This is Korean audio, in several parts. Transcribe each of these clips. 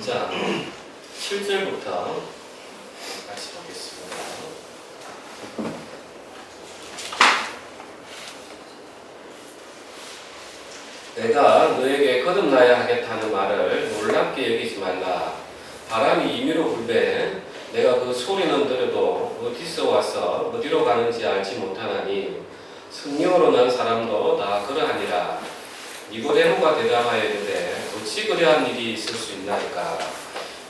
3장 7절부터 같이 보겠습니다. 내가 너에게 거듭나야 하겠다는 말을 놀랍게 여기지 말라. 바람이 임의로 불되 내가 그 소리는 들어도 어디서 와서 어디로 가는지 알지 못하나니 성령으로 난 사람도 다 그러하니라. 니고데모가 대답하여 이르되 어찌 그러한 일이 있을 수 있나이까.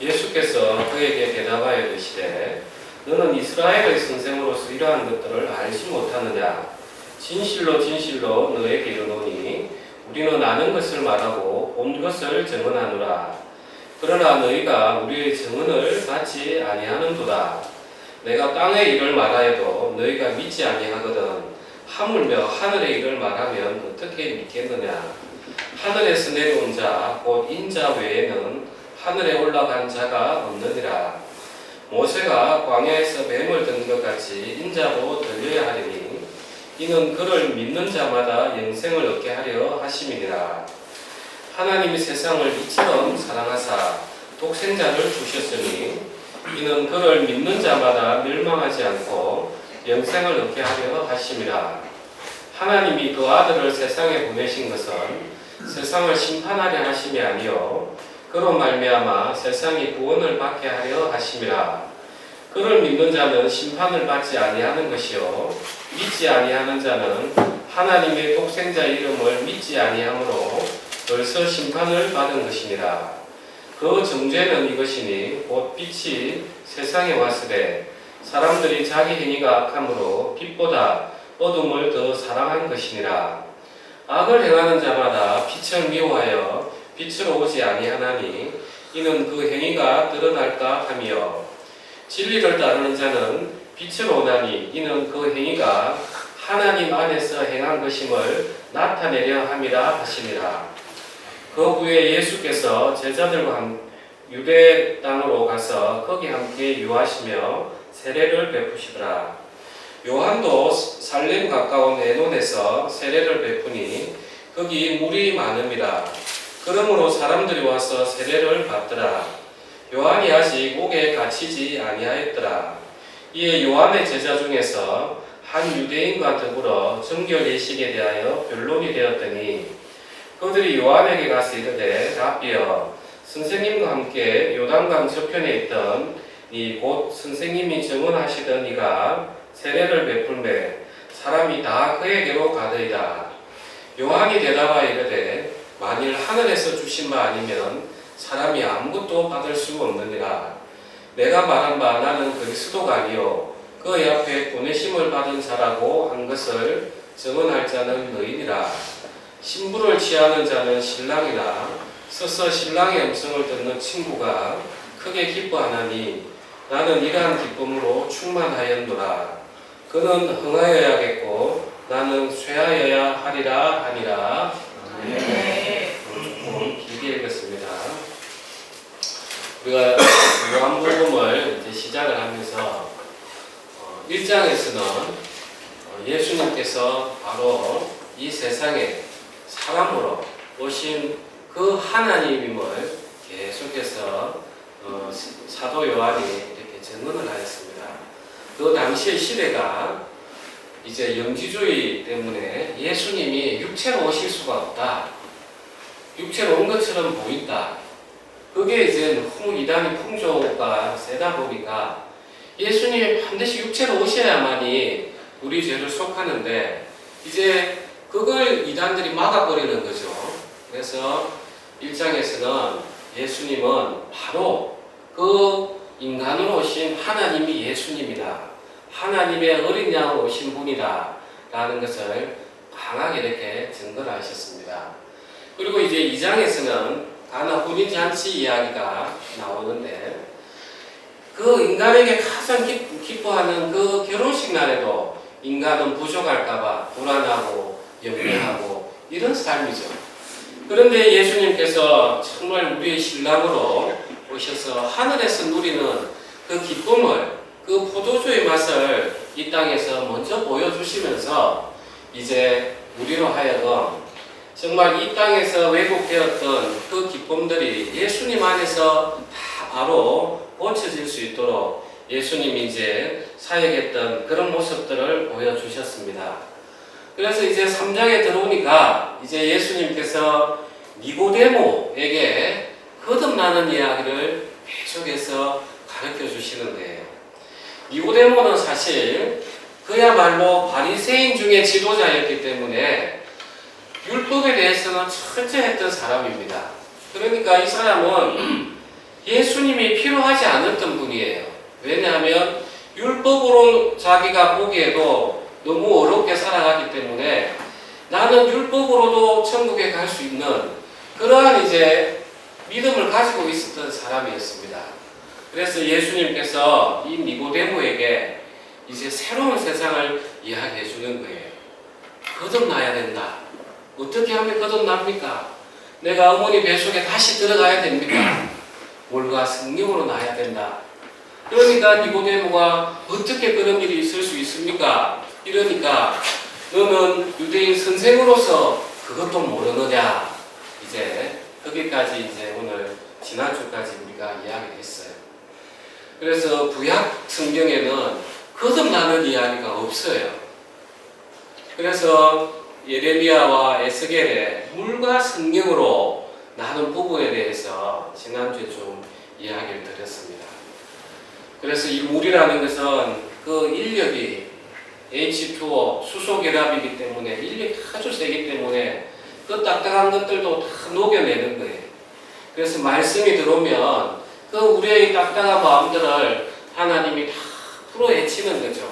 예수께서 그에게 대답하여 이르시되 너는 이스라엘의 선생으로서 이러한 것들을 알지 못하느냐. 진실로 진실로 너에게 이르노니 우리는 아는 것을 말하고 본 것을 증언하노라. 그러나 너희가 우리의 증언을 받지 아니하는도다. 내가 땅의 일을 말하여도 너희가 믿지 아니하거든. 하물며 하늘의 일을 말하면 어떻게 믿겠느냐. 하늘에서 내려온 자 곧 인자 외에는 하늘에 올라간 자가 없느니라. 모세가 광야에서 뱀을 든 것 같이 인자도 들려야 하리니 이는 그를 믿는 자마다 영생을 얻게 하려 하심이니라. 하나님이 세상을 이처럼 사랑하사 독생자를 주셨으니 이는 그를 믿는 자마다 멸망하지 않고 영생을 얻게 하려 하심이라. 하나님이 그 아들을 세상에 보내신 것은 세상을 심판하려 하심이 아니요 그로 말미암아 세상이 구원을 받게 하려 하심이라. 그를 믿는 자는 심판을 받지 아니하는 것이요 믿지 아니하는 자는 하나님의 독생자 이름을 믿지 아니하므로 벌써 심판을 받은 것이니라. 그 정죄는 이것이니 곧 빛이 세상에 왔으되 사람들이 자기 행위가 악함으로 빛보다 어둠을 더 사랑한 것이니라. 악을 행하는 자마다 빛을 미워하여 빛으로 오지 아니하나니 이는 그 행위가 드러날까 하며 진리를 따르는 자는 빛으로 오나니 이는 그 행위가 하나님 안에서 행한 것임을 나타내려 함이라 하시니라. 그 후에 예수께서 제자들과 유대 땅으로 가서 거기 함께 유하시며 세례를 베푸시더라. 요한도 살렘 가까운 에논에서 세례를 베푸니 거기 물이 많음이라. 그러므로 사람들이 와서 세례를 받더라. 요한이 아직 옥에 갇히지 아니하였더라. 이에 요한의 제자 중에서 한 유대인과 더불어 정결 예식에 대하여 변론이 되었더니 그들이 요한에게 가서 이르되 rabbi여 선생님과 함께 요단강 저편에 있던 이 곧 선생님이 증언하시던 이가 세례를 베풀매 사람이 다 그에게로 가더이다. 요한이 대답하여 이르되 만일 하늘에서 주신 바 아니면 사람이 아무것도 받을 수 없느니라. 내가 말한 바 나는 그리스도가 아니요 그의 앞에 보내심을 받은 자라고 한 것을 증언할 자는 너희니라. 신부를 취하는 자는 신랑이나 서서 신랑의 음성을 듣는 친구가 크게 기뻐하나니 나는 이러한 기쁨으로 충만하였노라. 그는 흥하여야겠고 나는 쇠하여야 하리라 하니라. 조금 길게 읽었습니다. 우리가 요한복음을 이제 시작을 하면서 1장에서는 예수님께서 바로 이 세상에 사람으로 오신 그 하나님임을 계속해서 사도 요한이 이렇게 증언을 하였습니다. 그 당시의 시대가 이제 영지주의 때문에 예수님이 육체로 오실 수가 없다. 육체로 온 것처럼 보인다. 그게 이제 너무 이단의 풍조가 세다 보니까 예수님이 반드시 육체로 오셔야만이 우리 죄를 속하는데 이제 그걸 이단들이 막아버리는 거죠. 그래서 1장에서는 예수님은 바로 그 인간으로 오신 하나님이 예수님이다. 하나님의 어린 양으로 오신 분이다. 라는 것을 강하게 이렇게 증거를 하셨습니다. 그리고 이제 2장에서는 가나 혼인잔치 이야기가 나오는데 그 인간에게 가장 기뻐하는 그 결혼식 날에도 인간은 부족할까봐 불안하고 염려하고 이런 삶이죠. 그런데 예수님께서 정말 우리의 신랑으로 오셔서 하늘에서 누리는 그 기쁨을 그 포도주의 맛을 이 땅에서 먼저 보여주시면서 이제 우리로 하여금 정말 이 땅에서 왜곡되었던 그 기쁨들이 예수님 안에서 다 바로 고쳐질 수 있도록 예수님이 이제 사역했던 그런 모습들을 보여주셨습니다. 그래서 이제 3장에 들어오니까 이제 예수님께서 니고데모에게 거듭나는 이야기를 계속해서 가르쳐 주시는 거예요. 니고데모는 사실 그야말로 바리새인 중에 지도자였기 때문에 율법에 대해서는 철저했던 사람입니다. 그러니까 이 사람은 예수님이 필요하지 않았던 분이에요. 왜냐하면 율법으로 자기가 보기에도 너무 어렵게 살아가기 때문에 나는 율법으로도 천국에 갈 수 있는 그러한 이제 믿음을 가지고 있었던 사람이었습니다. 그래서 예수님께서 이 니고데모에게 이제 새로운 세상을 이야기해 주는 거예요. 거듭나야 된다. 어떻게 하면 거듭납니까? 내가 어머니 뱃속에 다시 들어가야 됩니까? 물과 성령으로 나야 된다. 그러니까 니고데모가 어떻게 그런 일이 있을 수 있습니까? 이러니까 너는 유대인 선생으로서 그것도 모르느냐? 이제 거기까지 이제 오늘 지난주까지 우리가 이야기했어요. 그래서 구약 성경에는 거듭나는 이야기가 없어요. 그래서 예레미야와 에스겔의 물과 성령으로 나는 부분에 대해서 지난주에 좀 이야기를 드렸습니다. 그래서 이 물이라는 것은 그 인력이 H2O 수소결합이기 때문에 인력이 아주 세기 때문에 그 딱딱한 것들도 다 녹여내는 거예요. 그래서 말씀이 들어오면 그 우리의 딱딱한 마음들을 하나님이 다 풀어헤치는 거죠.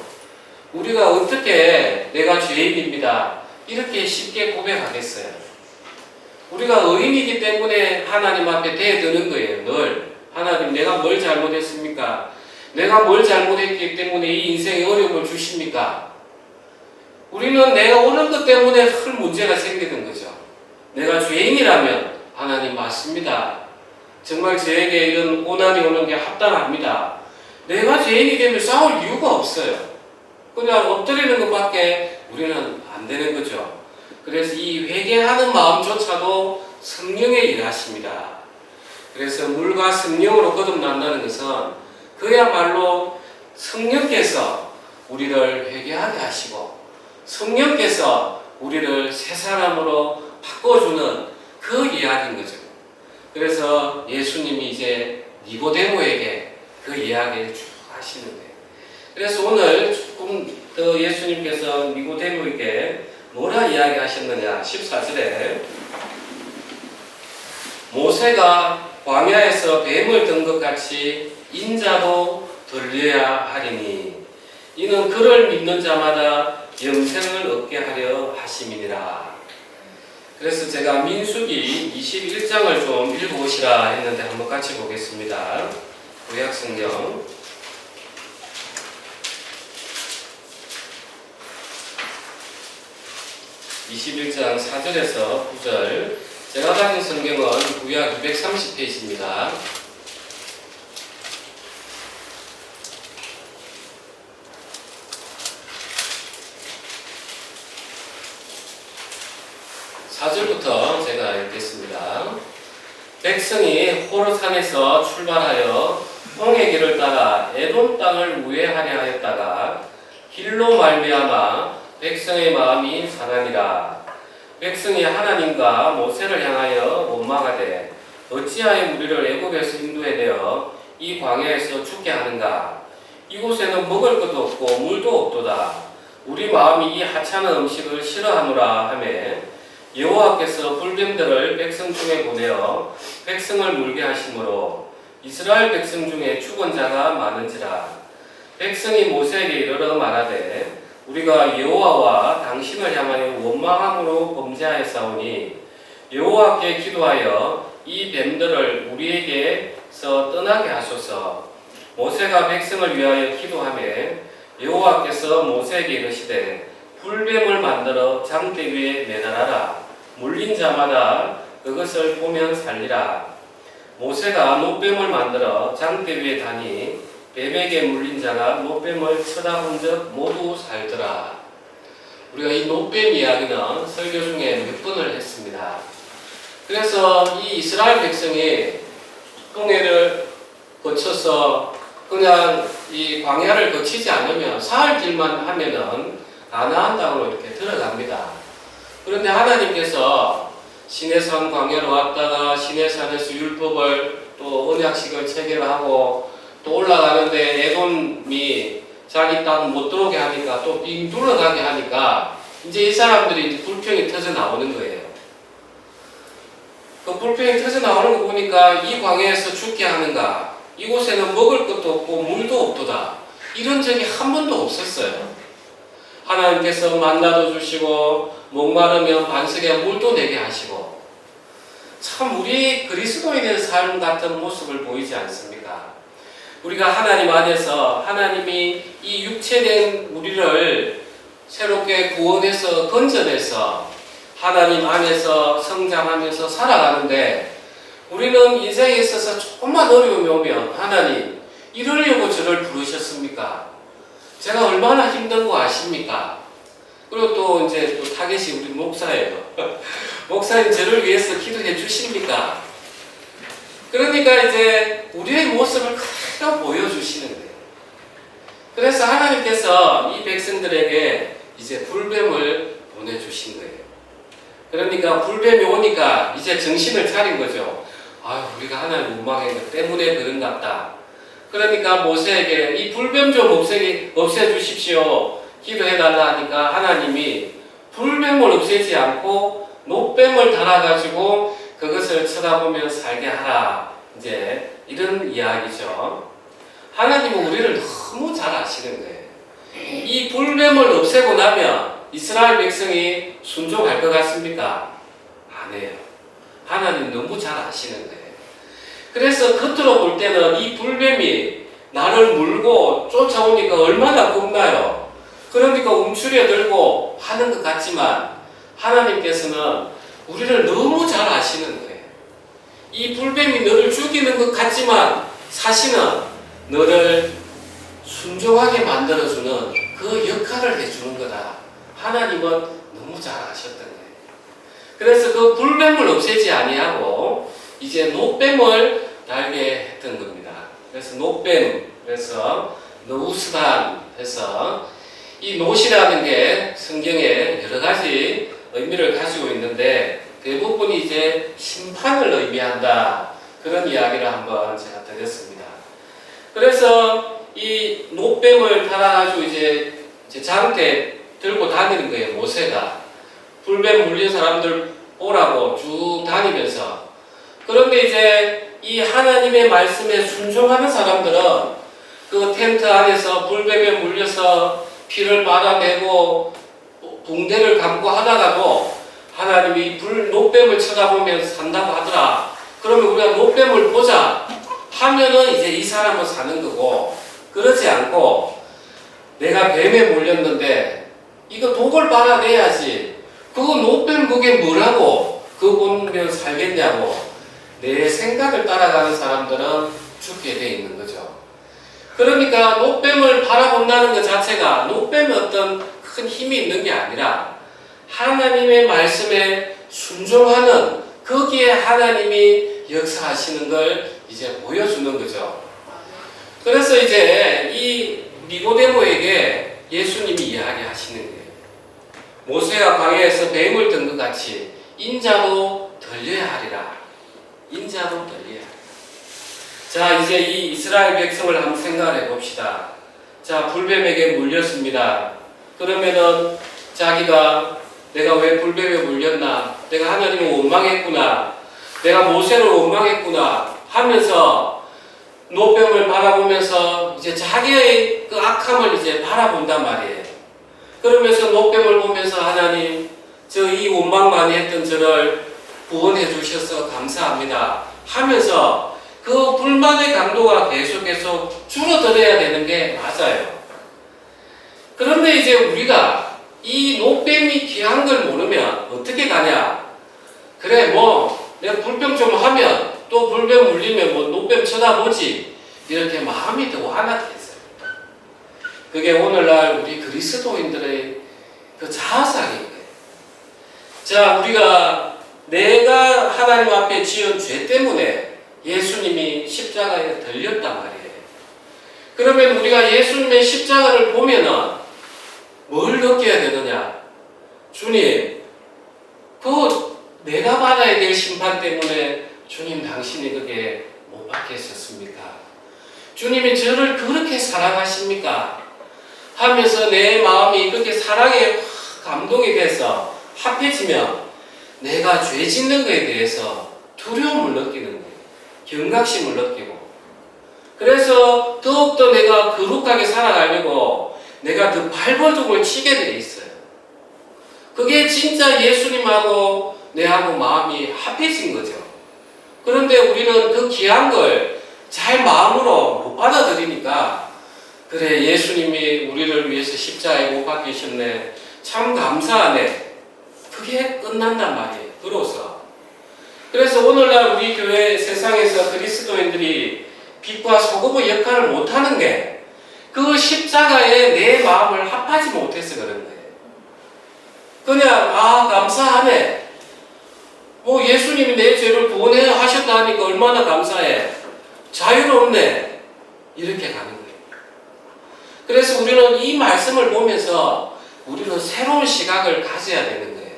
우리가 어떻게 내가 죄인입니다 이렇게 쉽게 고백하겠어요? 우리가 의인이기 때문에 하나님 앞에 대드는 거예요. 늘 하나님 내가 뭘 잘못했습니까? 내가 뭘 잘못했기 때문에 이 인생에 어려움을 주십니까? 우리는 내가 옳은 것 때문에 큰 문제가 생기는 거죠. 내가 죄인이라면 하나님 맞습니다. 정말 저에게 이런 고난이 오는 게 합당합니다. 내가 죄인이 되면 싸울 이유가 없어요. 그냥 엎드리는 것밖에 우리는 안 되는 거죠. 그래서 이 회개하는 마음조차도 성령의 일하십니다. 그래서 물과 성령으로 거듭난다는 것은 그야말로 성령께서 우리를 회개하게 하시고 성령께서 우리를 새 사람으로 바꿔주는 그 이야기인 거죠. 그래서 예수님이 이제 니고데모에게 그 이야기를 쭉 하시는 거예요. 그래서 오늘 조금 더 예수님께서 니고데모에게 뭐라 이야기하셨느냐 14절에 모세가 광야에서 뱀을 든 것 같이 인자도 들려야 하리니 이는 그를 믿는 자마다 영생을 얻게 하려 하심이니라. 그래서 제가 민수기 21장을 좀 읽어보시라 했는데 한번 같이 보겠습니다. 구약성경 21장 4절에서 9절. 제가 가진 성경은 구약 230페이지입니다. (4절부터) 제가 읽겠습니다. 백성이 호르산에서 출발하여 홍해 길을 따라 에돔 땅을 우회하려 하였다가 길로 말미암아 백성의 마음이 상하니라. 백성이 하나님과 모세를 향하여 원망하되 어찌하여 우리를 애굽에서 인도해내어 이 광야에서 죽게 하는가? 이곳에는 먹을 것도 없고 물도 없도다. 우리 마음이 이 하찮은 음식을 싫어하노라 하매 여호와께서 불뱀들을 백성 중에 보내어 백성을 물게 하심으로 이스라엘 백성 중에 죽은 자가 많은지라. 백성이 모세에게 이르러 말하되 우리가 여호와와 당신을 향하여 원망함으로 범죄하였사오니 여호와께 기도하여 이 뱀들을 우리에게서 떠나게 하소서. 모세가 백성을 위하여 기도하매 여호와께서 모세에게 이르시되 불뱀을 만들어 장대 위에 매달아라. 물린 자마다 그것을 보면 살리라. 모세가 노뱀을 만들어 장대 위에 다니 뱀에게 물린 자가 노뱀을 쳐다본 적 모두 살더라. 우리가 이 노뱀 이야기는 설교 중에 몇 번을 했습니다. 그래서 이 이스라엘 백성이 홍해를 거쳐서 그냥 이 광야를 거치지 않으면 사흘 길만 하면은 가나안 땅으로 이렇게 들어갑니다. 그런데 하나님께서 시내산 광야로 왔다가 시내산에서 율법을 또 언약식을 체결하고 또 올라가는데 에돔이 자기 땅 못 들어오게 하니까 또 빙 둘러가게 하니까 이제 이 사람들이 이제 불평이 터져 나오는 거예요. 그 불평이 터져 나오는 거 보니까 이 광야에서 죽게 하는가? 이곳에는 먹을 것도 없고 물도 없도다. 이런 적이 한 번도 없었어요. 하나님께서 만나도 주시고 목마르면 반석에 물도 내게 하시고 참 우리 그리스도인의 삶 같은 모습을 보이지 않습니까? 우리가 하나님 안에서 하나님이 이 육체된 우리를 새롭게 구원해서 건져내서 하나님 안에서 성장하면서 살아가는데 우리는 인생에 있어서 조금만 어려움이 오면 하나님 이러려고 저를 부르셨습니까? 제가 얼마나 힘든 거 아십니까? 그리고 또 이제 또 타겟이 우리 목사예요. 목사님 저를 위해서 기도해 주십니까? 그러니까 이제 우리의 모습을 그대로 보여주시는 거예요. 그래서 하나님께서 이 백성들에게 이제 불뱀을 보내주신 거예요. 그러니까 불뱀이 오니까 이제 정신을 차린 거죠. 아유, 우리가 하나님 원망했기 때문에 그런갑다. 그러니까 모세에게 이 불뱀 좀 없애주십시오. 기도해달라 하니까 하나님이 불뱀을 없애지 않고 노뱀을 달아가지고 그것을 쳐다보며 살게 하라. 이제 이런 이야기죠. 하나님은 우리를 너무 잘 아시는 거예요. 이 불뱀을 없애고 나면 이스라엘 백성이 순종할 것 같습니까? 안 해요. 하나님 너무 잘 아시는 거예요. 그래서 겉으로 볼 때는 이 불뱀이 나를 물고 쫓아오니까 얼마나 겁나요. 그러니까 움츠려들고 하는 것 같지만 하나님께서는 우리를 너무 잘 아시는 거예요. 이 불뱀이 너를 죽이는 것 같지만 사실은 너를 순종하게 만들어주는 그 역할을 해주는 거다. 하나님은 너무 잘 아셨던 거예요. 그래서 그 불뱀을 없애지 아니하고 이제 노뱀을 달게 했던 겁니다. 그래서 노뱀, 그래서 노우스단 해서 이 노시라는 게 성경에 여러 가지 의미를 가지고 있는데 대부분이 이제 심판을 의미한다. 그런 이야기를 한번 제가 드렸습니다. 그래서 이 노뱀을 달아가지고 이제 장대 들고 다니는 거예요, 모세가. 불뱀 물린 사람들 보라고 쭉 다니면서. 그런데 이제 이 하나님의 말씀에 순종하는 사람들은 그 텐트 안에서 불뱀에 물려서 피를 빨아내고 붕대를 감고 하다가도 하나님이 노뱀을 쳐다보면서 산다고 하더라. 그러면 우리가 노뱀을 보자 하면은 이제 이 사람은 사는 거고, 그러지 않고 내가 뱀에 물렸는데 이거 독을 빨아내야지. 그거 노뱀 그게 뭐라고? 그거 보면 살겠냐고. 내 생각을 따라가는 사람들은 죽게 돼 있는 거죠. 그러니까 노뱀을 바라본다는 것 자체가 노뱀에 어떤 큰 힘이 있는 게 아니라 하나님의 말씀에 순종하는 거기에 하나님이 역사하시는 걸 이제 보여주는 거죠. 그래서 이제 이 니고데모에게 예수님이 이야기하시는 거예요. 모세가 광야에서 뱀을 든 것 같이 인자도 들려야 하리라. 인자도 들려야 하리라. 자, 이제 이 이스라엘 백성을 한번 생각해 봅시다. 자, 불뱀에게 물렸습니다. 그러면은 자기가 내가 왜 불뱀에 물렸나? 내가 하나님을 원망했구나. 내가 모세를 원망했구나 하면서 노뱀을 바라보면서 이제 자기의 그 악함을 이제 바라본단 말이에요. 그러면서 노뱀을 보면서 하나님, 저 이 원망 많이 했던 저를 구원해 주셔서 감사합니다 하면서 그 불만의 강도가 계속 줄어들어야 되는 게 맞아요. 그런데 이제 우리가 이 노뱀이 귀한 걸 모르면 어떻게 가냐? 그래, 뭐 내가 불평 좀 하면 또 불뱀 물리면 뭐 노뱀 쳐다보지, 이렇게 마음이 더 완악해져요. 그게 오늘날 우리 그리스도인들의 그 자아상인 거예요. 자, 우리가 내가 하나님 앞에 지은 죄 때문에 예수님이 십자가에 들렸단 말이에요. 그러면 우리가 예수님의 십자가를 보면은 뭘 느껴야 되느냐? 주님, 그 내가 받아야 될 심판 때문에 주님 당신이 그게 못 받게 했었습니까? 주님이 저를 그렇게 사랑하십니까? 하면서 내 마음이 그렇게 사랑에 감동이 돼서 합해지면 내가 죄 짓는 것에 대해서 두려움을 느끼는 거예요. 경각심을 느끼고. 그래서 더욱더 내가 거룩하게 살아가려고 내가 더 발버둥을 치게 돼 있어요. 그게 진짜 예수님하고 내하고 마음이 합해진 거죠. 그런데 우리는 그 귀한 걸 잘 마음으로 못 받아들이니까 그래, 예수님이 우리를 위해서 십자가에 못 박히셨네, 참 감사하네, 그게 끝난단 말이에요. 들어서. 그래서 오늘날 우리 교회 세상에서 그리스도인들이 빛과 소금의 역할을 못하는 게 그 십자가에 내 마음을 합하지 못해서 그런 거예요. 그냥 감사하네, 뭐 예수님이 내 죄를 구원해 하셨다 하니까 얼마나 감사해, 자유롭네, 이렇게 가는 거예요. 그래서 우리는 이 말씀을 보면서 우리는 새로운 시각을 가져야 되는 거예요.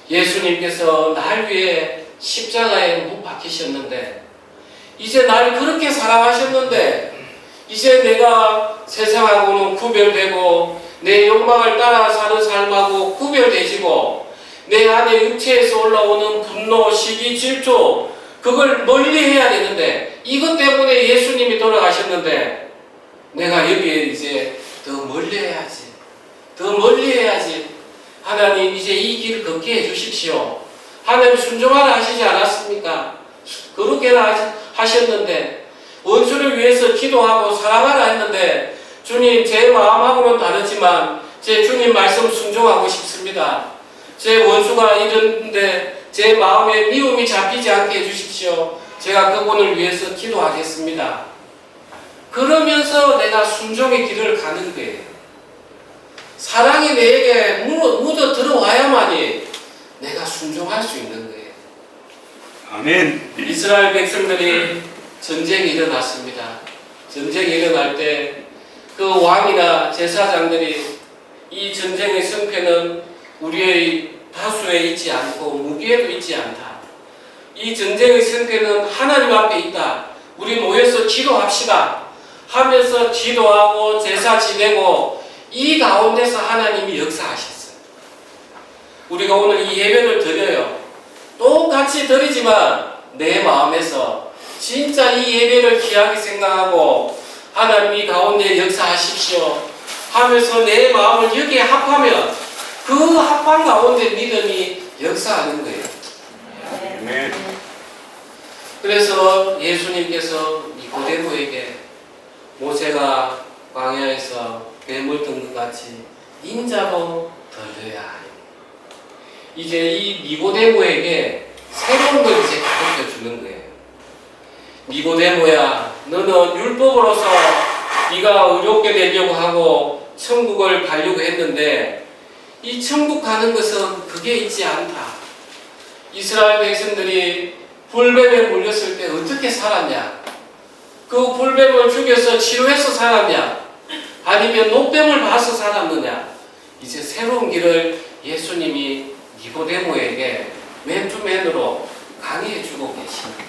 예수님께서 날 위해 십자가에 못 박히셨는데, 이제 날 그렇게 사랑하셨는데, 이제 내가 세상하고는 구별되고 내 욕망을 따라 사는 삶하고 구별되지고 내 안에 육체에서 올라오는 분노, 시기, 질투, 그걸 멀리해야 되는데, 이것 때문에 예수님이 돌아가셨는데 내가 여기에 이제 더 멀리해야지, 더 멀리해야지. 하나님, 이제 이 길을 걷게 해주십시오. 하나님, 순종하라 하시지 않았습니까? 그렇게나 하셨는데, 원수를 위해서 기도하고 사랑하라 했는데, 주님, 제 마음하고는 다르지만 제 주님 말씀 순종하고 싶습니다. 제 원수가 이런데 제 마음에 미움이 잡히지 않게 해주십시오. 제가 그분을 위해서 기도하겠습니다. 그러면서 내가 순종의 길을 가는 거예요. 사랑이 내게 묻어 들어와야만이 내가 순종할 수 있는 거예요. 아멘. 이스라엘 백성들이 전쟁이 일어났습니다. 전쟁이 일어날 때 그 왕이나 제사장들이 이 전쟁의 승패는 우리의 다수에 있지 않고 무기에도 있지 않다, 이 전쟁의 승패는 하나님 앞에 있다, 우리 모여서 기도합시다 하면서 기도하고 제사 지내고 이 가운데서 하나님이 역사하셨어요. 우리가 오늘 이 예배를 드려요. 똑같이 드리지만 내 마음에서 진짜 이 예배를 귀하게 생각하고 하나님 이 가운데 역사하십시오 하면서 내 마음을 여기에 합하면 그 합한 가운데 믿음이 역사하는 거예요. 아멘. 그래서 예수님께서 니고데모에게 모세가 광야에서 뱀을 든 것 같이 인자도 들려야 하니, 이제 이 니고데모에게 새로운 걸 이제 가르쳐 주는 거예요. 니고데모야, 너는 율법으로서 네가 의롭게 되려고 하고 천국을 가려고 했는데 이 천국 가는 것은 그게 있지 않다. 이스라엘 백성들이 불뱀에 물렸을 때 어떻게 살았냐? 그 불뱀을 죽여서 치료해서 살았냐? 아니면 노뱀을 봐서 살았느냐? 이제 새로운 길을 예수님이 니고데모에게 맨투맨으로 강의해 주고 계십니다.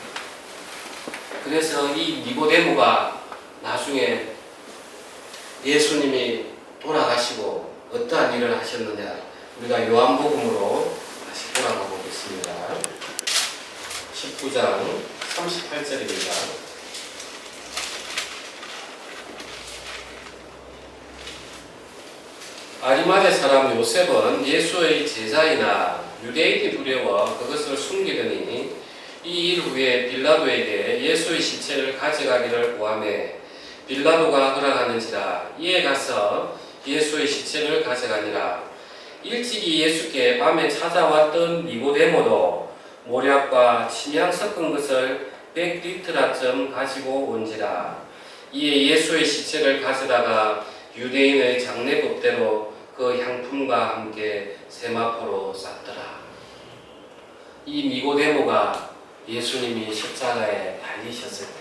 그래서 이 니고데모가 나중에 예수님이 돌아가시고 어떠한 일을 하셨느냐, 우리가 요한복음으로 다시 돌아가 보겠습니다. 19장 38절입니다. 아리마대 사람 요셉은 예수의 제자이나 유대인이 두려워 그것을 숨기더니 이 일 후에 빌라도에게 예수의 시체를 가져가기를 구하매 빌라도가 허락하는지라 이에 가서 예수의 시체를 가져가니라. 일찍이 예수께 밤에 찾아왔던 니고데모도 모략과 침향 섞은 것을 100리터라쯤 가지고 온지라. 이에 예수의 시체를 가져다가 유대인의 장례법대로 그 그 향품과 함께 세마포로 쌌더라. 이 니고데모가 예수님이 십자가에 달리셨을 때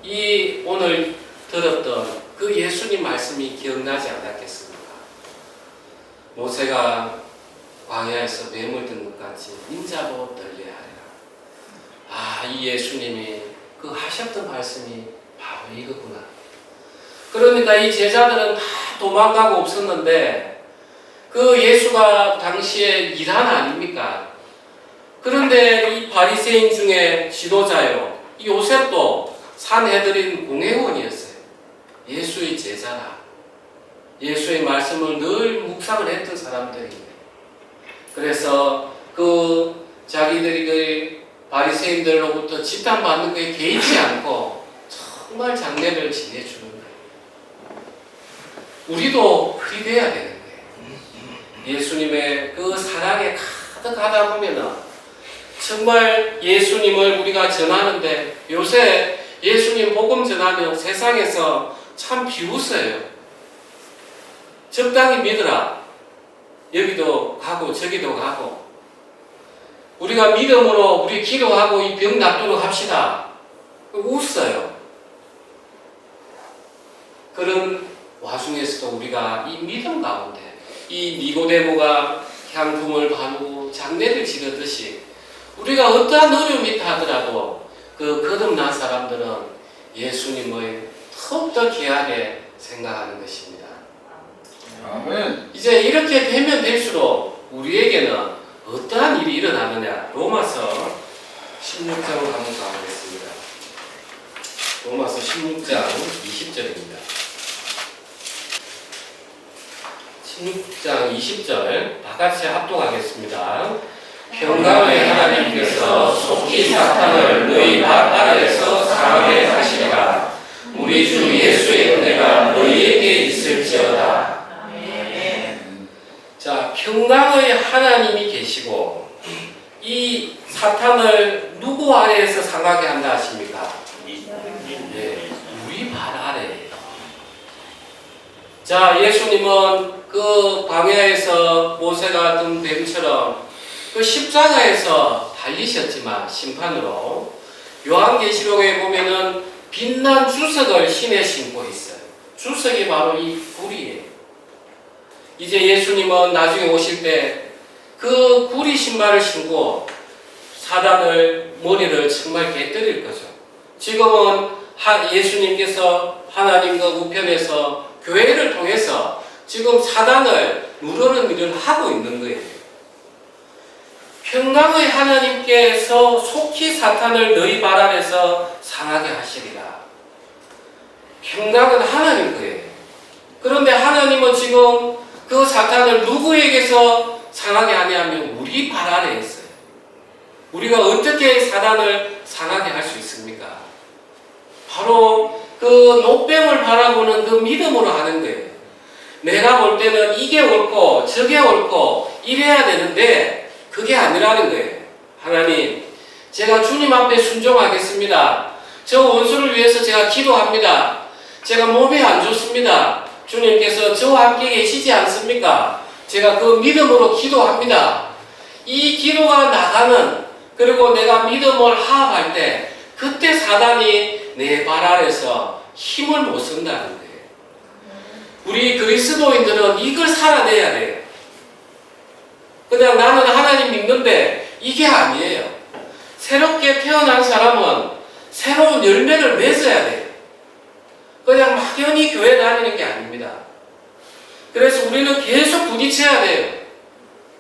이 오늘 들었던 그 예수님 말씀이 기억나지 않았겠습니까? 모세가 광야에서 뱀을 든 것 같이 인자도 떨려야 하리라. 이 예수님이 그 하셨던 말씀이 바로 이거구나. 그러니까 이 제자들은 다 도망가고 없었는데 그 예수가 당시에 이란 아닙니까? 그런데 이 바리새인 중에 지도자요, 이 요셉도 산헤드린 공회원이었어요. 예수의 제자라. 예수의 말씀을 늘 묵상을 했던 사람들이에요. 그래서 그 자기들이 그 바리새인들로부터 지탄받는 거에 개의치 않고 정말 장례를 지내주는 거예요. 우리도 그리 돼야 되는 거예요. 예수님의 그 사랑에 가득하다 보면은 정말 예수님을 우리가 전하는데 요새 예수님 복음 전하면 세상에서 참 비웃어요. 적당히 믿으라. 여기도 가고 저기도 가고 우리가 믿음으로 우리 기도하고 이 병 낫도록 합시다. 웃어요. 그런 와중에서도 우리가 이 믿음 가운데 이 니고데모가 향품을 바르고 장례를 지르듯이 우리가 어떠한 어려움이 있다 하더라도 그 거듭난 사람들은 예수님을 더욱더 귀하게 생각하는 것입니다. 아멘. 이제 이렇게 되면 될수록 우리에게는 어떠한 일이 일어나느냐. 로마서 16장을 한번 가보겠습니다. 로마서 16장 20절입니다. 16장 20절 다 같이 합독하겠습니다. 평강의 하나님께서 속히 사탄을 너희 발 아래에서 상하게 하시리라. 우리 주 예수의 은혜가 너희에게 있을지어다. 자, 평강의 하나님이 계시고 이 사탄을 누구 아래에서 상하게 한다 하십니까? 네, 우리 발 아래에요. 자, 예수님은 그 광야에서 모세가 든 뱀처럼 그 십자가에서 달리셨지만 심판으로 요한계시록에 보면은 빛난 주석을 신에 신고 있어요. 주석이 바로 이 구리예요. 이제 예수님은 나중에 오실 때 그 구리 신발을 신고 사단을 머리를 정말 깨뜨릴 거죠. 지금은 예수님께서 하나님과 우편에서 교회를 통해서 지금 사단을 누르는 일을 하고 있는 거예요. 평강의 하나님께서 속히 사탄을 너희 발 아래서 상하게 하시리라. 평강은 하나님 거예요. 그런데 하나님은 지금 그 사탄을 누구에게서 상하게 하냐면 우리 발 아래에 있어요. 우리가 어떻게 사단을 상하게 할 수 있습니까? 바로 그 노뱀을 바라보는 그 믿음으로 하는 거예요. 내가 볼 때는 이게 옳고 저게 옳고 이래야 되는데 그게 아니라는 거예요. 하나님, 제가 주님 앞에 순종하겠습니다. 저 원수를 위해서 제가 기도합니다. 제가 몸이 안 좋습니다. 주님께서 저와 함께 계시지 않습니까? 제가 그 믿음으로 기도합니다. 이 기도가 나가는, 그리고 내가 믿음을 하합할 때 그때 사단이 내 발 아래서 힘을 못 쓴다는 거예요. 우리 그리스도인들은 이걸 살아내야 돼요. 그냥 나는 하나님 믿는데 이게 아니에요. 새롭게 태어난 사람은 새로운 열매를 맺어야 돼요. 그냥 막연히 교회 다니는 게 아닙니다. 그래서 우리는 계속 부딪혀야 돼요.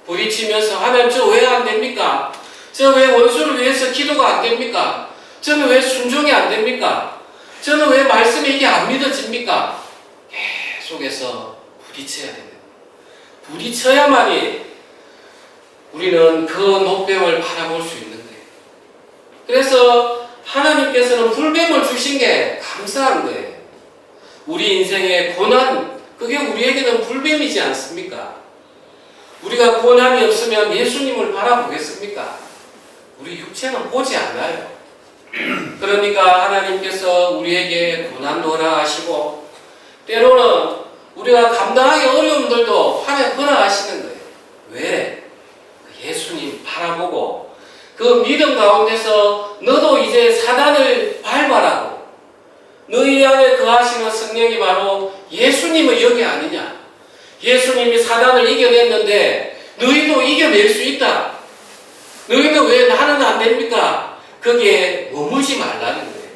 부딪히면서 하나님 저 왜 안 됩니까? 저 왜 원수를 위해서 기도가 안 됩니까? 저는 왜 순종이 안 됩니까? 저는 왜 말씀이 이게 안 믿어집니까? 계속해서 부딪혀야 돼요. 부딪혀야만이 우리는 그 노뱀을 바라볼 수 있는 거예요. 그래서 하나님께서는 불뱀을 주신 게 감사한 거예요. 우리 인생의 고난, 그게 우리에게는 불뱀이지 않습니까? 우리가 고난이 없으면 예수님을 바라보겠습니까? 우리 육체는 보지 않아요. 그러니까 하나님께서 우리에게 고난도 허락하시고 때로는 우리가 감당하기 어려움들도 허락하시는 거예요. 왜? 예수님 바라보고 그 믿음 가운데서 너도 이제 사단을 밟아라고. 너희 안에 거하시는 성령이 바로 예수님의 영이 아니냐. 예수님이 사단을 이겨냈는데 너희도 이겨낼 수 있다. 너희는 왜 나는 안 됩니까? 거기에 머물지 말라는 거예요.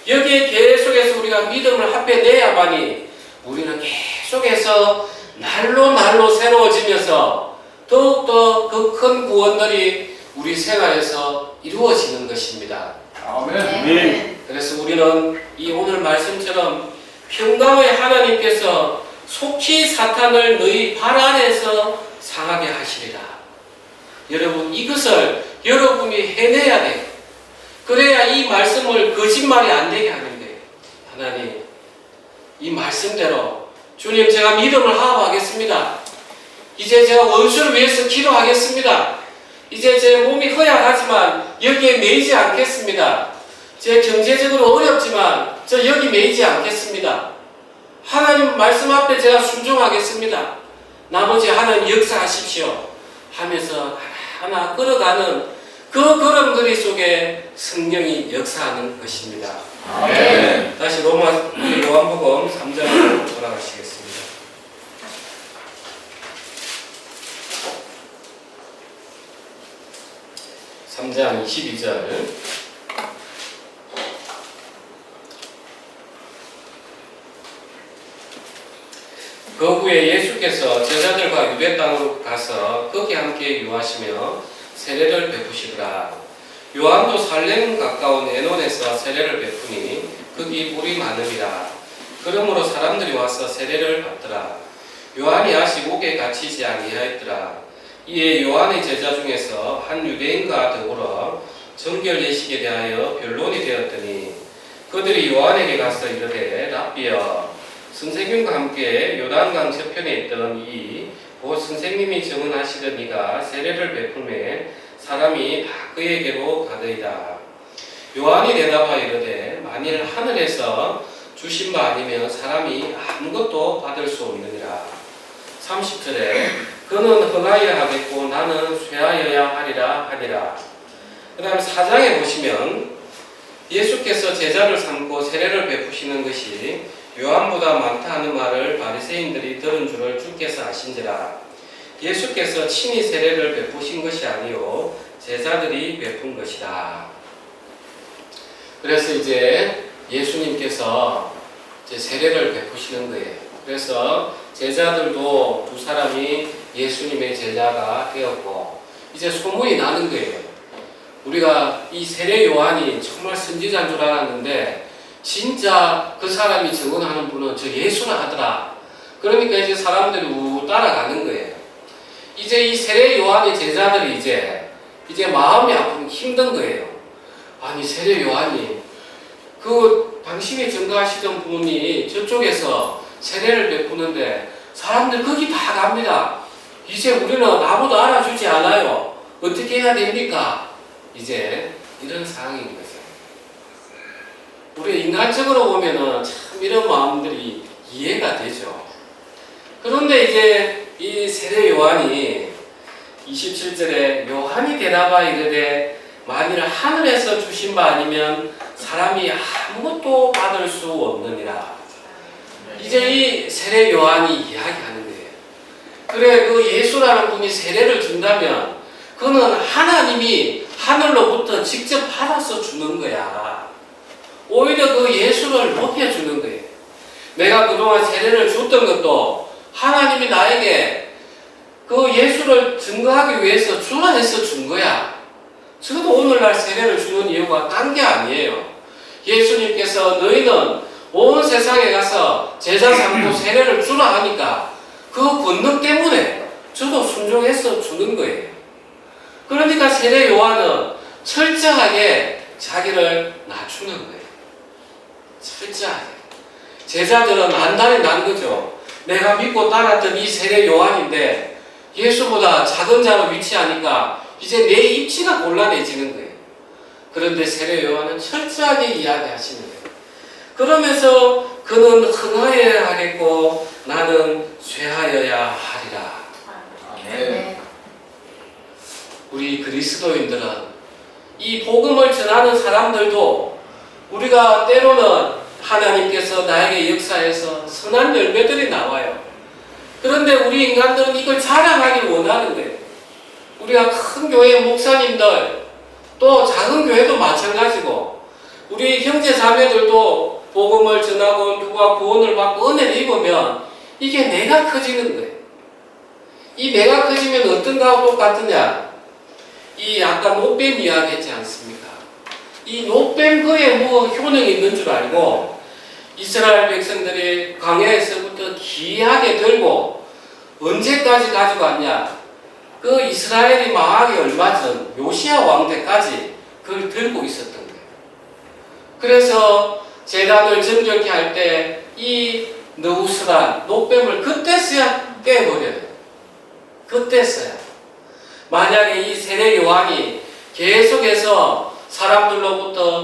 여기에 계속해서 우리가 믿음을 합해내야만이 우리는 계속해서 날로 새로워지면서 더욱더 그 큰 구원들이 우리 생활에서 이루어지는 것입니다. 아멘. 그래서 우리는 이 오늘 말씀처럼 평강의 하나님께서 속히 사탄을 너희 발 아래에서 상하게 하시리라. 여러분, 이것을 여러분이 해내야 돼요. 그래야 이 말씀을 거짓말이 안 되게 하는 거예요. 하나님, 이 말씀대로 주님, 제가 믿음을 하고하겠습니다. 이제 제가 원수를 위해서 기도하겠습니다. 이제 제 몸이 허약하지만 여기에 매이지 않겠습니다. 제 경제적으로 어렵지만 저 여기 매이지 않겠습니다. 하나님 말씀 앞에 제가 순종하겠습니다. 나머지 하나님 역사하십시오 하면서 하나하나 걸어가는 그 걸음걸이 속에 성령이 역사하는 것입니다. 아멘. 다시 요한복음 3장으로 돌아가시겠습니다. 3장 22절. 그 후에 예수께서 제자들과 유대 땅으로 가서 거기 함께 유하시며 세례를 베푸시더라. 요한도 살렘 가까운 에논에서 세례를 베푸니 거기 물이 많음이라. 그러므로 사람들이 와서 세례를 받더라. 요한이 아직 옥에 갇히지 아니하였더라. 이에 요한의 제자 중에서 한 유대인과 더불어 정결 예식에 대하여 변론이 되었더니 그들이 요한에게 가서 이르되 랍비여, 선생님과 함께 요단강 저편에 있던 곧 선생님이 증언하시던 이가 세례를 베풀매 사람이 다 그에게로 가더이다. 요한이 대답하여 이르되 만일 하늘에서 주신 바 아니면 사람이 아무것도 받을 수 없느니라. 30절에 그는 흥하여야 하겠고 나는 쇠하여야 하리라 하니라. 그 다음에 4장에 보시면 예수께서 제자를 삼고 세례를 베푸시는 것이 요한보다 많다 하는 말을 바리새인들이 들은 줄을 주께서 아신지라. 예수께서 친히 세례를 베푸신 것이 아니요 제자들이 베푼 것이다. 그래서 이제 예수님께서 이제 세례를 베푸시는 거예요. 그래서 제자들도 두 사람이 예수님의 제자가 되었고 이제 소문이 나는 거예요. 우리가 이 세례 요한이 정말 선지자인 줄 알았는데 진짜 그 사람이 증언하는 분은 저 예수라 하더라. 그러니까 이제 사람들이 우 따라가는 거예요. 이제 이 세례 요한의 제자들이 이제 마음이 아프고 힘든 거예요. 아니 세례 요한이 당신이 증거하시던 분이 저쪽에서 세례를 베푸는데 사람들 거기 다 갑니다. 이제 우리는 아무도 알아주지 않아요. 어떻게 해야 됩니까? 이제 이런 상황인 거죠. 우리 인간적으로 보면은 참 이런 마음들이 이해가 되죠. 그런데 이제 이 세례 요한이 27절에 요한이 대답하여 이르되 만일 하늘에서 주신 바 아니면 사람이 아무것도 받을 수 없느니라. 이제 이 세례 요한이 이야기하는 거예요. 그래 그 예수라는 분이 세례를 준다면 그는 하나님이 하늘로부터 직접 받아서 주는 거야. 오히려 그 예수를 높여주는 거예요. 내가 그동안 세례를 줬던 것도 하나님이 나에게 그 예수를 증거하기 위해서 주라 해서 준 거야. 저도 오늘날 세례를 주는 이유가 딴 게 아니에요. 예수님께서 너희는 온 세상에 가서 제자 삼고 세례를 주라 하니까 그 권능 때문에 저도 순종해서 주는 거예요. 그러니까 세례 요한은 철저하게 자기를 낮추는 거예요. 철저하게. 제자들은 난단이 난 거죠. 내가 믿고 따랐던 이 세례 요한인데 예수보다 작은 자로 위치하니까 이제 내 입지가 곤란해지는 거예요. 그런데 세례 요한은 철저하게 이야기하시는 거예요. 그러면서 그는 흥하여야 하겠고 나는 쇠하여야 하리라. 아멘. 우리 그리스도인들은 이 복음을 전하는 사람들도 우리가 때로는 하나님께서 나에게 역사해서 선한 열매들이 나와요. 그런데 우리 인간들은 이걸 자랑하길 원하는 거예요. 우리가 큰 교회 목사님들 또 작은 교회도 마찬가지고 우리 형제 자매들도 복음을 전하고 누가 구원을 받고 은혜를 입으면 이게 내가 커지는 거예요. 이 내가 커지면 어떤 거하고 똑같으냐? 이 아까 노뱀 이야기 했지 않습니까? 이 노뱀 거에 뭐 효능이 있는 줄 알고 이스라엘 백성들이 광야에서부터 기이하게 들고 언제까지 가지고 왔냐? 그 이스라엘이 망하기 얼마 전 요시야 왕 때까지 그걸 들고 있었던 거예요. 그래서 제단을 정결케 할 때 이 느우스란 노뱀을 그때서야 깨버려요. 그때서야. 만약에 이 세례 요한이 계속해서 사람들로부터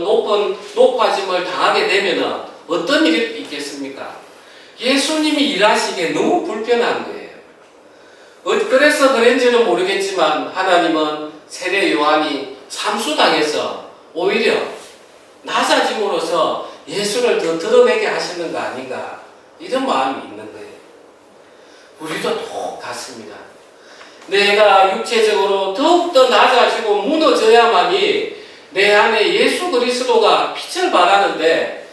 높아짐을 당하게 되면 어떤 일이 있겠습니까? 예수님이 일하시기에 너무 불편한 거예요. 그래서 그런지는 모르겠지만 하나님은 세례 요한이 참수당해서 오히려 낮아짐으로써 예수를 더 드러내게 하시는 거 아닌가 이런 마음이 있는 거예요. 우리도 똑같습니다. 내가 육체적으로 더욱더 낮아지고 무너져야만이 내 안에 예수 그리스도가 빛을 발하는데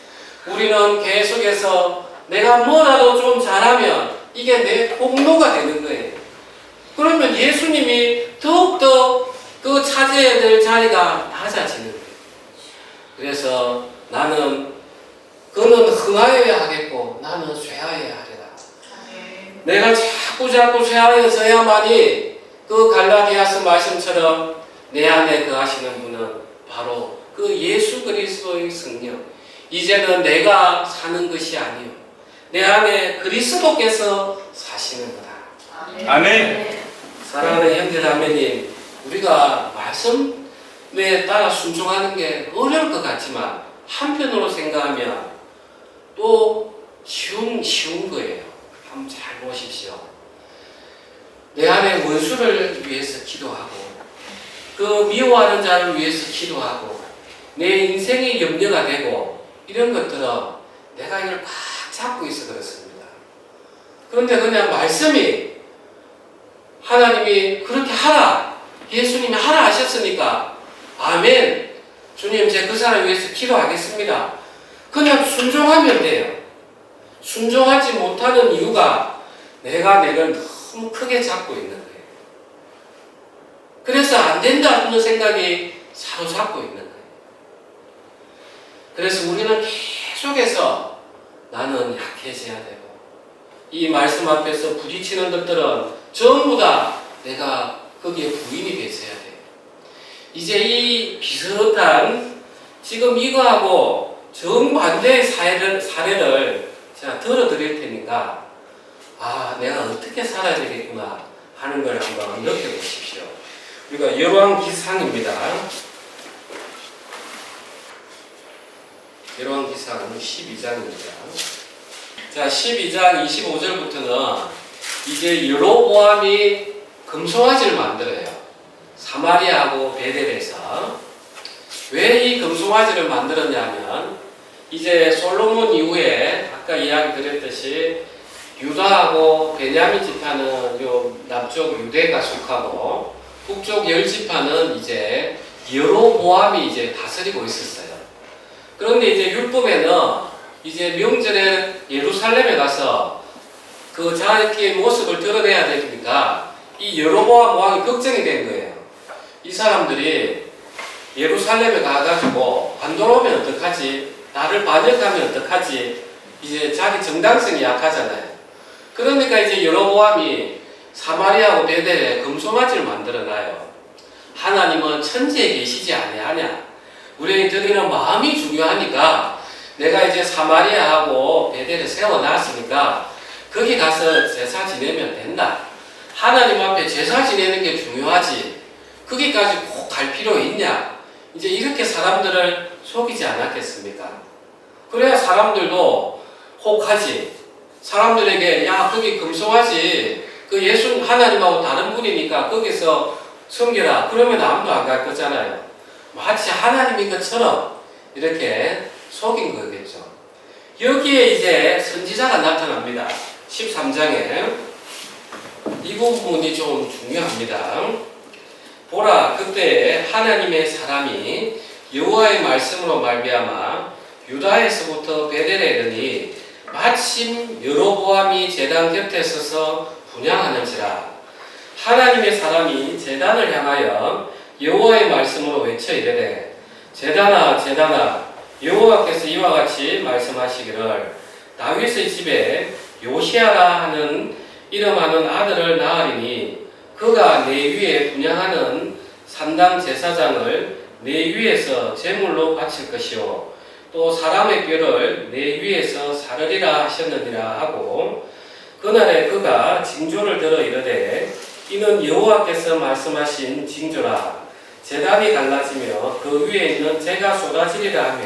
우리는 계속해서 내가 뭐라도 좀 잘하면 이게 내 공로가 되는 거예요. 그러면 예수님이 더욱더 그 차지해야 될 자리가 낮아지는 거예요. 그래서 그는 흥하여야 하겠고 나는 쇠하여야 하리라. 내가 자꾸 쇠하여져야만이 그 갈라디아서 말씀처럼 내 안에 거하시는 분은 바로 그 예수 그리스도의 성령. 이제는 내가 사는 것이 아니요 내 안에 그리스도께서 사시는 거다. 아멘. 사랑하는 형제자매님, 우리가 말씀에 따라 순종하는 게 어려울 것 같지만 한편으로 생각하면 또 쉬운 거예요. 한번 잘 보십시오. 내 안에 원수를 위해서 기도하고 그 미워하는 자를 위해서 기도하고 내 인생이 염려가 되고 이런 것들은 내가 이걸 꽉 잡고 있어 그렇습니다. 그런데 그냥 말씀이 하나님이 그렇게 하라, 예수님이 하라 하셨으니까 아멘, 주님 제 그 사람 위해서 기도하겠습니다. 그냥 순종하면 돼요. 순종하지 못하는 이유가 내가 내를 너무 크게 잡고 있는 거예요. 그래서 안 된다는 생각이 사로잡고 있는 거예요. 그래서 우리는 계속해서 나는 약해져야 되고 이 말씀 앞에서 부딪히는 것들은 전부 다 내가 거기에 부인이 되어야 돼요. 이제 이 비슷한 지금 이거하고 정반대의 사례를 제가 들어드릴 테니까 내가 어떻게 살아야 되겠구나 하는 걸 한번 느껴보십시오. 우리가 열왕기상입니다. 열왕기상 12장입니다. 자, 12장 25절부터는 이제 여로보암이 금송아지를 만들어요. 사마리아하고 베델에서. 왜 이 금송아지를 만들었냐면 이제 솔로몬 이후에 아까 이야기 드렸듯이 유다하고 베냐민 지파는 요 남쪽 유대가 속하고 북쪽 10지파는 이제 여로보암이 이제 다스리고 있었어요. 그런데 이제 율법에는 이제 명절에 예루살렘에 가서 그 자기의 모습을 드러내야 되니까 이 여로보암 왕이 걱정이 된 거예요. 이 사람들이 예루살렘에 가가지고 안 돌아오면 어떡하지? 나를 반역하면 어떡하지? 이제 자기 정당성이 약하잖아요. 그러니까 이제 여로보암이 사마리아하고 베델에 금송아지를 만들어놔요. 하나님은 천지에 계시지 아니하냐? 우리가 드리는 마음이 중요하니까 내가 이제 사마리아하고 베델에 세워놨으니까 거기 가서 제사 지내면 된다. 하나님 앞에 제사 지내는 게 중요하지. 거기까지 꼭 갈 필요 있냐? 이제 이렇게 사람들을 속이지 않았겠습니까? 그래야 사람들도 혹하지. 사람들에게 야 거기 금송아지 그 예수 하나님하고 다른 분이니까 거기서 섬겨라. 그러면 아무도 안 갈 거잖아요. 마치 하나님인 것처럼 이렇게 속인 거겠죠. 여기에 이제 선지자가 나타납니다. 13장에 이 부분이 좀 중요합니다. 보라, 그때 하나님의 사람이 여호와의 말씀으로 말미암아 유다에서부터 베델에 이르니 마침 여로보암이 제단 곁에 서서 분향하는지라. 하나님의 사람이 제단을 향하여 여호와의 말씀으로 외쳐 이르되 제단아 제단아 여호와께서 이와 같이 말씀하시기를 다윗의 집에 요시아라 하는 이름하는 아들을 낳으리니 그가 내 위에 분향하는 산당 제사장을 내 위에서 제물로 바칠 것이요 또 사람의 뼈를 내 위에서 사르리라 하셨느니라 하고 그날에 그가 징조를 들어 이르되 이는 여호와께서 말씀하신 징조라. 제단이 갈라지며 그 위에 있는 재가 쏟아지리라 하며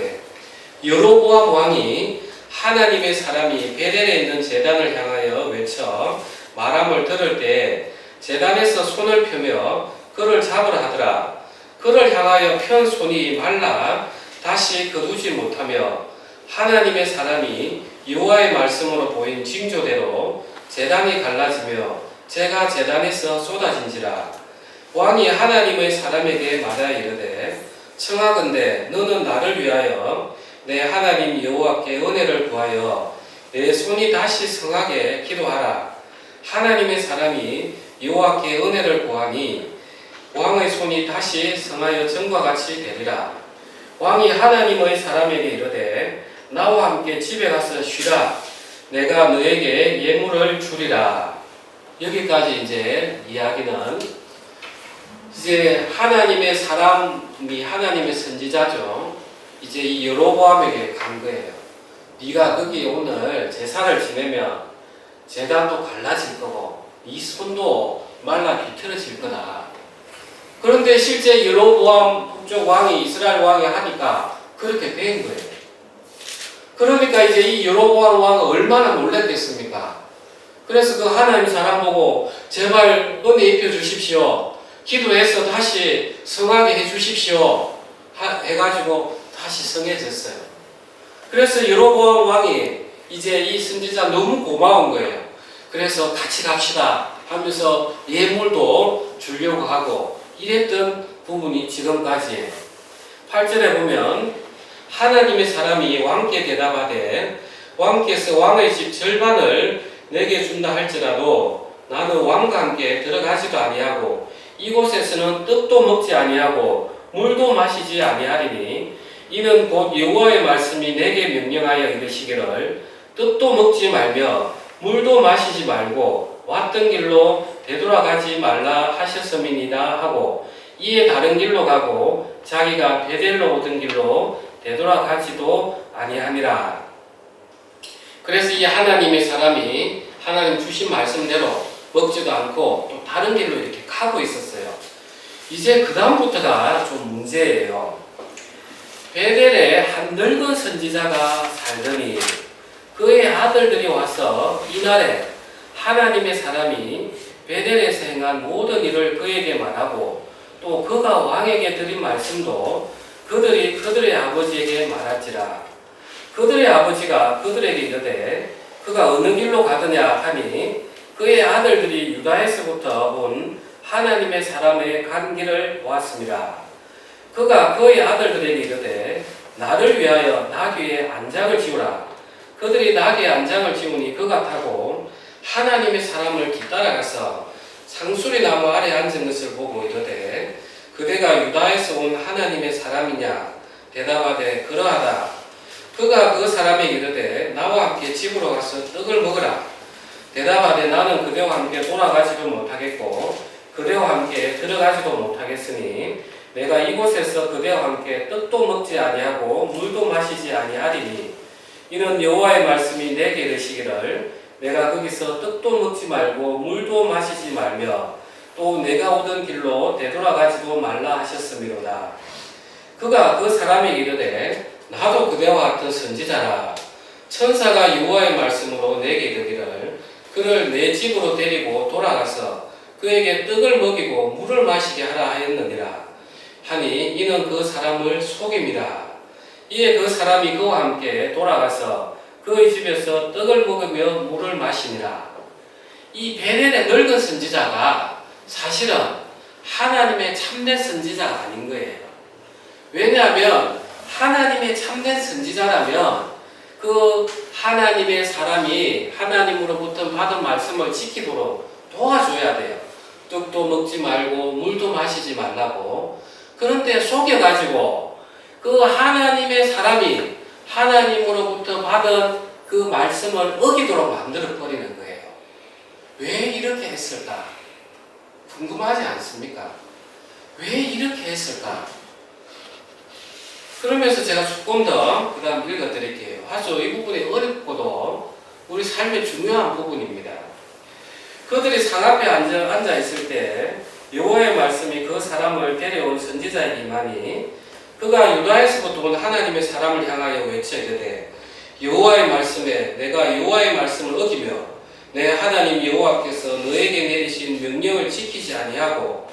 여로보암 왕이 하나님의 사람이 베델에 있는 제단을 향하여 외쳐 말함을 들을 때 제단에서 손을 펴며 그를 잡으라 하더라. 그를 향하여 편 손이 말라 다시 거두지 못하며 하나님의 사람이 여호와의 말씀으로 보인 징조대로 제단이 갈라지며 재가 제단에서 쏟아진지라. 왕이 하나님의 사람에게 말하여 이르되 청하건대 너는 나를 위하여 내 하나님 여호와께 은혜를 구하여 내 손이 다시 성하게 기도하라. 하나님의 사람이 여호와께 은혜를 구하니 왕의 손이 다시 성하여 전과 같이 되리라. 왕이 하나님의 사람에게 이르되 나와 함께 집에 가서 쉬라. 내가 너에게 예물을 주리라. 여기까지 이제 이야기는 이제 하나님의 사람이 하나님의 선지자죠. 이제 이 여로보암에게 간 거예요. 네가 거기 오늘 제사를 지내면 제단도 갈라질 거고 이 손도 말라 비틀어질 거다. 그런데 실제 여로보암 북쪽 왕이 이스라엘 왕이 하니까 그렇게 된 거예요. 그러니까 이제 이 여로보암 왕은 얼마나 놀랐겠습니까? 그래서 그 하나님 사람 보고 제발 은혜 입혀 주십시오. 기도해서 다시 성하게 해 주십시오. 해가지고 다시 성해졌어요. 그래서 여로보암 왕이 이제 이 선지자 너무 고마운 거예요. 그래서 같이 갑시다 하면서 예물도 주려고 하고 이랬던 부분이 지금까지 8절에 보면 하나님의 사람이 왕께 대답하되 왕께서 왕의 집 절반을 내게 준다 할지라도 나는 왕과 함께 들어가지도 아니하고 이곳에서는 떡도 먹지 아니하고 물도 마시지 아니하리니 이는 곧 여호와의 말씀이 내게 명령하여 이르시기를 떡도 먹지 말며 물도 마시지 말고 왔던 길로 되돌아가지 말라 하셨음이니이다 하고 이에 다른 길로 가고 자기가 베델로 오던 길로 되돌아가지도 아니하니라. 그래서 이 하나님의 사람이 하나님 주신 말씀대로 먹지도 않고 또 다른 길로 이렇게 가고 있었어요. 이제 그 다음부터가 좀 문제예요. 베델에 한 늙은 선지자가 살더니 그의 아들들이 와서 이날에 하나님의 사람이 베델에서 행한 모든 일을 그에게 말하고 또 그가 왕에게 드린 말씀도 그들이 그들의 아버지에게 말할지라. 그들의 아버지가 그들에게 이르되 그가 어느 길로 가더냐 하니 그의 아들들이 유다에서부터 온 하나님의 사람의 간 길을 보았습니다. 그가 그의 아들들에게 이르되 나를 위하여 나귀에 안장을 지우라. 그들이 나귀에 안장을 지우니 그가 타고 하나님의 사람을 뒤따라가서 상수리 나무 아래 앉은 것을 보고 이르되 그대가 유다에서 온 하나님의 사람이냐? 대답하되 그러하다. 그가 그 사람에게 이르되 나와 함께 집으로 가서 떡을 먹으라. 대답하되 나는 그대와 함께 돌아가지도 못하겠고 그대와 함께 들어가지도 못하겠으니 내가 이곳에서 그대와 함께 떡도 먹지 아니하고 물도 마시지 아니하리니 이는 여호와의 말씀이 내게 이르시기를 내가 거기서 떡도 먹지 말고 물도 마시지 말며 또 내가 오던 길로 되돌아가지도 말라 하셨음이로다. 그가 그 사람에게 이르되 나도 그대와 같은 선지자라. 천사가 여호와의 말씀으로 내게 이르기를 그를 내 집으로 데리고 돌아가서 그에게 떡을 먹이고 물을 마시게 하라 하였느니라 하니 이는 그 사람을 속임이라. 이에 그 사람이 그와 함께 돌아가서 그의 집에서 떡을 먹으며 물을 마시니라. 이 베델의 늙은 선지자가 사실은 하나님의 참된 선지자가 아닌 거예요. 왜냐하면 하나님의 참된 선지자라면 그 하나님의 사람이 하나님으로부터 받은 말씀을 지키도록 도와줘야 돼요. 떡도 먹지 말고 물도 마시지 말라고. 그런데 속여가지고 그 하나님의 사람이 하나님으로부터 받은 그 말씀을 어기도록 만들어 버리는 거예요. 왜 이렇게 했을까? 궁금하지 않습니까? 왜 이렇게 했을까? 그러면서 제가 조금 더 그 다음 읽어드릴게요. 아주 이 부분이 어렵고도 우리 삶의 중요한 부분입니다. 그들이 상 앞에 앉아 있을 때 여호와의 말씀이 그 사람을 데려온 선지자에게 임하니 그가 유다에서부터 온 하나님의 사람을 향하여 외쳐 이르되 여호와의 말씀에 내가 여호와의 말씀을 어기며 내 하나님 여호와께서 너에게 내리신 명령을 지키지 아니하고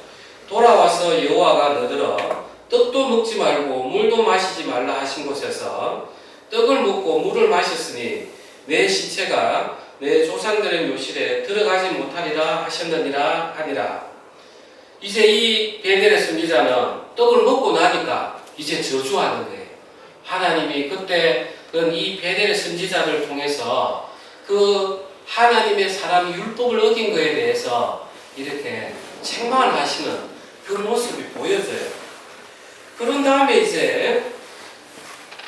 돌아와서 여호와가 너더러 떡도 먹지 말고 물도 마시지 말라 하신 곳에서 떡을 먹고 물을 마셨으니 내 시체가 내 조상들의 묘실에 들어가지 못하리라 하셨느니라 하니라. 이제 이 베델의 선지자는 떡을 먹고 나니까 이제 저주하는 거예요. 하나님이 그때 이 베델의 선지자를 통해서 그 하나님의 사람이 율법을 어긴 것에 대해서 이렇게 책망을 하시는 그 모습이 보여져요. 그런 다음에 이제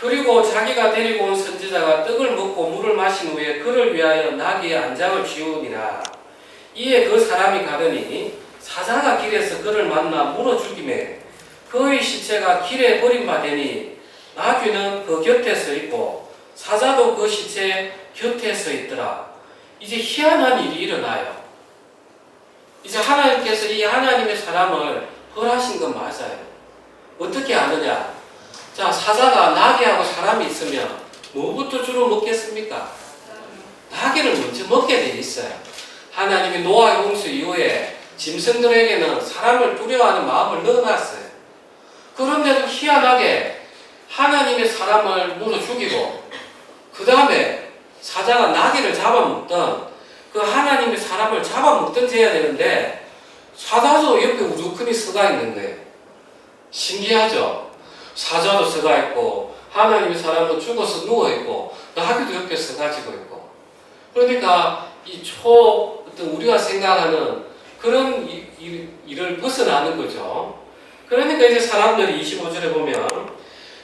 그리고 자기가 데리고 온 선지자가 떡을 먹고 물을 마신 후에 그를 위하여 나귀의 안장을 지우니라. 이에 그 사람이 가더니 사자가 길에서 그를 만나 물어 죽이매 그의 시체가 길에 버림받으니 나귀는 그 곁에 서 있고 사자도 그 시체 곁에 서 있더라. 이제 희한한 일이 일어나요. 이제 하나님께서 이 하나님의 사람을 벌하신 건 맞아요. 어떻게 아느냐? 자, 사자가 나귀하고 사람이 있으면 뭐부터 주로 먹겠습니까? 나귀를 먼저 먹게 돼 있어요. 하나님이 노아의 홍수 이후에 짐승들에게는 사람을 두려워하는 마음을 넣어놨어요. 그런데도 희한하게 하나님의 사람을 물어 죽이고 그 다음에 사자가 나귀를 잡아먹던 그 하나님의 사람을 잡아먹던 해야 되는데 사자도 옆에 우두커니 서가 있는 거예요. 신기하죠? 사자도 서가 있고 하나님의 사람은 죽어서 누워있고 나귀도 옆에 서가지고 있고 그러니까 어떤 우리가 생각하는 그런 일을 벗어나는 거죠. 그러니까 이제 사람들이 25절에 보면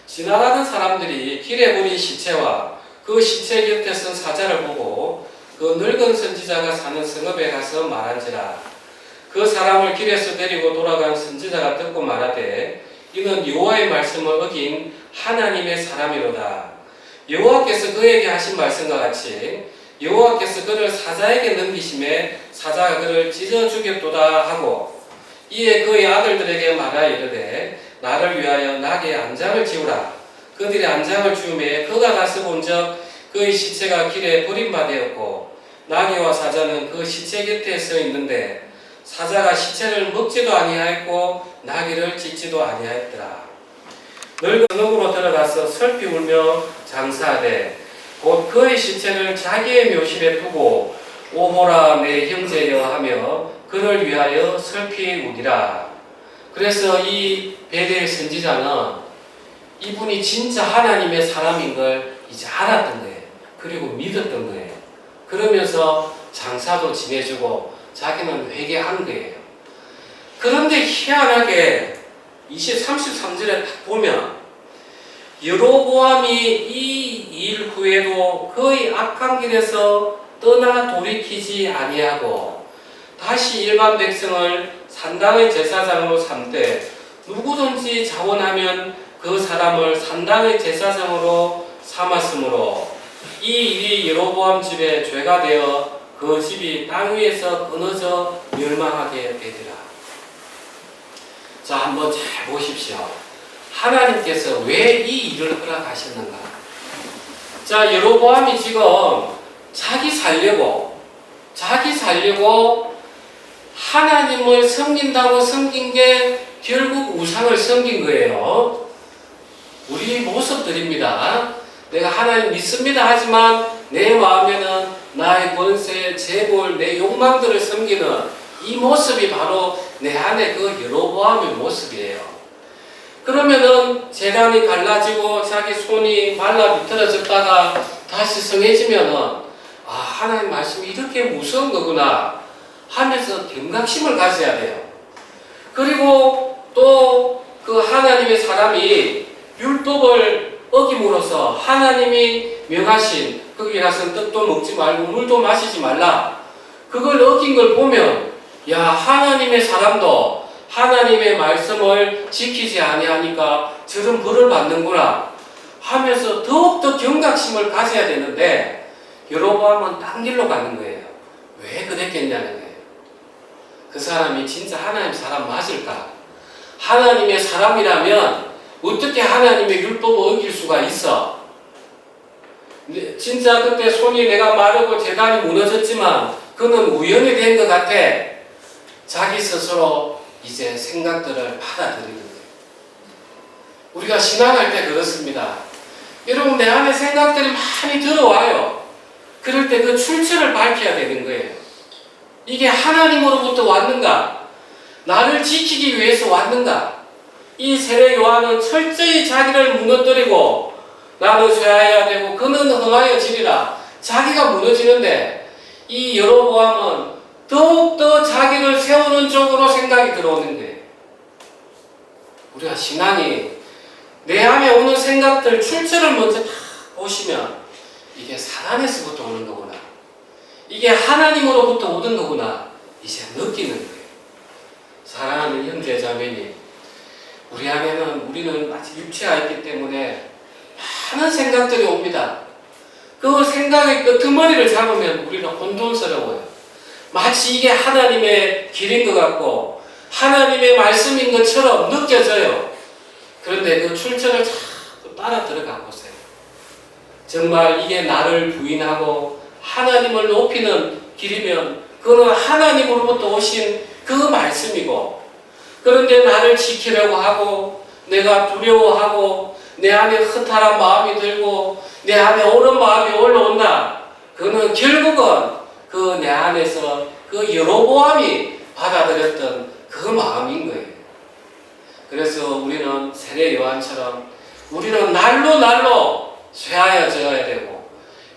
지나가던 사람들이 길에 버린 시체와 그 시체 곁에 선 사자를 보고 그 늙은 선지자가 사는 성읍에 가서 말한지라. 그 사람을 길에서 데리고 돌아간 선지자가 듣고 말하되 이는 여호와의 말씀을 어긴 하나님의 사람이로다. 여호와께서 그에게 하신 말씀과 같이 여호와께서 그를 사자에게 넘기심에 사자가 그를 찢어 죽였도다 하고 이에 그의 아들들에게 말하여 이르되 나를 위하여 나귀의 안장을 지우라. 그들의 안장을 지우매 그가 가서 본적 그의 시체가 길에 버림받았고 나귀와 사자는 그 시체 곁에 서 있는데 사자가 시체를 먹지도 아니하였고 나귀를 찢지도 아니하였더라. 늙은 성읍으로 들어가서 슬피 울며 장사하되 곧 그의 시체를 자기의 묘실에 두고 오호라 내 형제여 하며 그를 위하여 슬피 우니라. 그래서 이 베델 선지자는 이분이 진짜 하나님의 사람인 걸 이제 알았던 거예요. 그리고 믿었던 거예요. 그러면서 장사도 지내주고 자기는 회개한 거예요. 그런데 희한하게 33절에 딱 보면 여로보암이 이 일 후에도 그의 악한 길에서 떠나 돌이키지 아니하고 다시 일반 백성을 산당의 제사장으로 삼되 누구든지 자원하면 그 사람을 산당의 제사장으로 삼았으므로 이 일이 여로보암 집에 죄가 되어 그 집이 땅 위에서 끊어져 멸망하게 되더라. 자, 한번 잘 보십시오. 하나님께서 왜 이 일을 허락하셨는가? 자, 여로보암이 지금 자기 살려고 하나님을 섬긴다고 섬긴 게 결국 우상을 섬긴 거예요. 우리 모습들입니다. 내가 하나님 믿습니다 하지만 내 마음에는 나의 권세, 재벌, 내 욕망들을 섬기는 이 모습이 바로 내 안에 그 여로보암의 모습이에요. 그러면은 재단이 갈라지고 자기 손이 말라 비틀어졌다가 다시 성해지면은 아, 하나님 말씀이 이렇게 무서운 거구나 하면서 경각심을 가져야 돼요. 그리고 또 그 하나님의 사람이 율법을 어김으로써 하나님이 명하신 거기 가서 떡도 먹지 말고 물도 마시지 말라 그걸 어긴 걸 보면 야, 하나님의 사람도 하나님의 말씀을 지키지 아니하니까 저런 벌을 받는구나 하면서 더욱더 경각심을 가져야 되는데 여로보암은 딴 길로 가는 거예요. 왜 그랬겠냐는 거예요. 그 사람이 진짜 하나님 사람 맞을까? 하나님의 사람이라면 어떻게 하나님의 율법을 어길 수가 있어? 진짜 그때 손이 내가 마르고 재단이 무너졌지만 그는 우연히 된 것 같아. 자기 스스로 이제 생각들을 받아들이는 거예요. 우리가 신앙할 때 그렇습니다. 여러분 내 안에 생각들이 많이 들어와요. 그럴 때 그 출처를 밝혀야 되는 거예요. 이게 하나님으로부터 왔는가? 나를 지키기 위해서 왔는가? 이 세례 요한은 철저히 자기를 무너뜨리고 나는 쇠하여야 되고 그는 흥하여지리라. 자기가 무너지는데 이 여로보암은 더욱더 자기를 세우는 쪽으로 생각이 들어오는 거예요. 우리가 신앙이 내 안에 오는 생각들 출처를 먼저 다 보시면 이게 사람에서부터 오는 거구나. 이게 하나님으로부터 오는 거구나. 이제 느끼는 거예요. 사랑하는 형제 자매님, 우리 안에는 우리는 마치 육체가 있기 때문에 많은 생각들이 옵니다. 그 생각의 끄트머리를 잡으면 우리는 혼돈스러워요. 마치 이게 하나님의 길인 것 같고 하나님의 말씀인 것처럼 느껴져요. 그런데 그 출처를 자꾸 따라 들어가 보세요. 정말 이게 나를 부인하고 하나님을 높이는 길이면 그건 하나님으로부터 오신 그 말씀이고, 그런데 나를 지키려고 하고 내가 두려워하고 내 안에 허탈한 마음이 들고 내 안에 오는 마음이 올라온다. 그는 결국은 그 내 안에서 그 여로보암이 받아들였던 그 마음인 거예요. 그래서 우리는 세례 요한처럼 우리는 날로 쇠하여져야 되고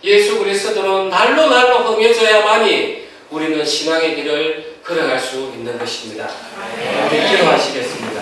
예수 그리스도는 날로 흥해져야만이 우리는 신앙의 길을 걸어갈 수 있는 것입니다. 우리 기도하시겠습니다.